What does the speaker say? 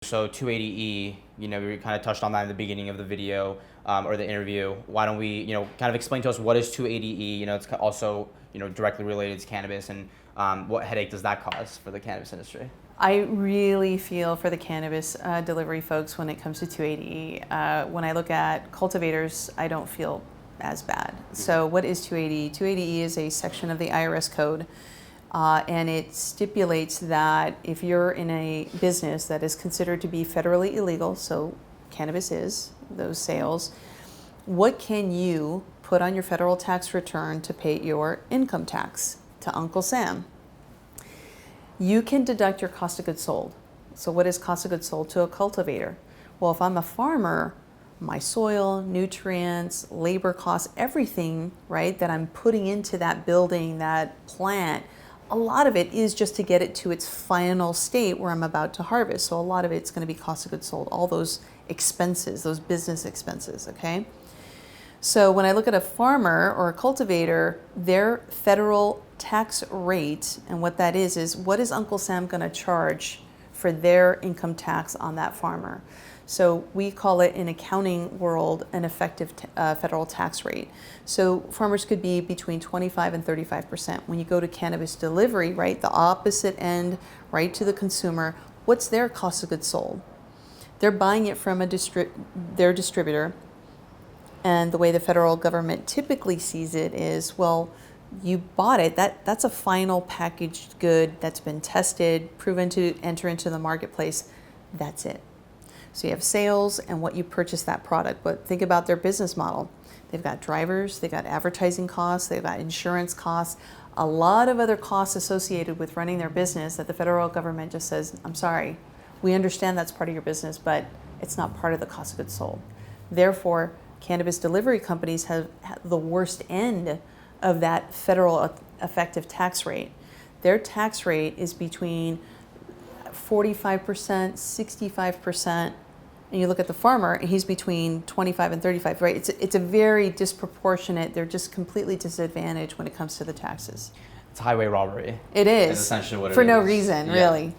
So 280E, we kind of touched on that in the beginning of the video or the interview. Why don't we, kind of explain to us what is 280E? It's also, directly related to cannabis, and what headache does that cause for the cannabis industry? I really feel for the cannabis delivery folks when it comes to 280E. When I look at cultivators, I don't feel as bad. So what is 280E? 280E is a section of the IRS code. And it stipulates that if you're in a business that is considered to be federally illegal, so cannabis is, those sales, what can you put on your federal tax return to pay your income tax to Uncle Sam? You can deduct your cost of goods sold. So what is cost of goods sold to a cultivator? Well, if I'm a farmer, my soil, nutrients, labor costs, everything, right, that I'm putting into that building, that plant, a lot of it is just to get it to its final state where I'm about to harvest. So a lot of it's going to be cost of goods sold, all those expenses, those business expenses, okay? So when I look at a farmer or a cultivator, their federal tax rate, and what that is what is Uncle Sam going to charge for their income tax on that farmer? So we call it in accounting world an effective federal tax rate. So farmers could be between 25 and 35%. When you go to cannabis delivery, right, the opposite end, right to the consumer, what's their cost of goods sold? They're buying it from their distributor, and the way the federal government typically sees it is, well, you bought it, that's a final packaged good that's been tested, proven to enter into the marketplace, that's it. So you have sales and what you purchase that product, but think about their business model. They've got drivers, they've got advertising costs, they've got insurance costs, a lot of other costs associated with running their business that the federal government just says, I'm sorry, we understand that's part of your business, but it's not part of the cost of goods sold. Therefore, cannabis delivery companies have the worst end of that federal effective tax rate. Their tax rate is between 45%, 65%, and you look at the farmer, and he's between 25 and 35, right? It's a very disproportionate, they're just completely disadvantaged when it comes to the taxes. It's highway robbery. It is. That's essentially what it is. For no reason, Yeah. really.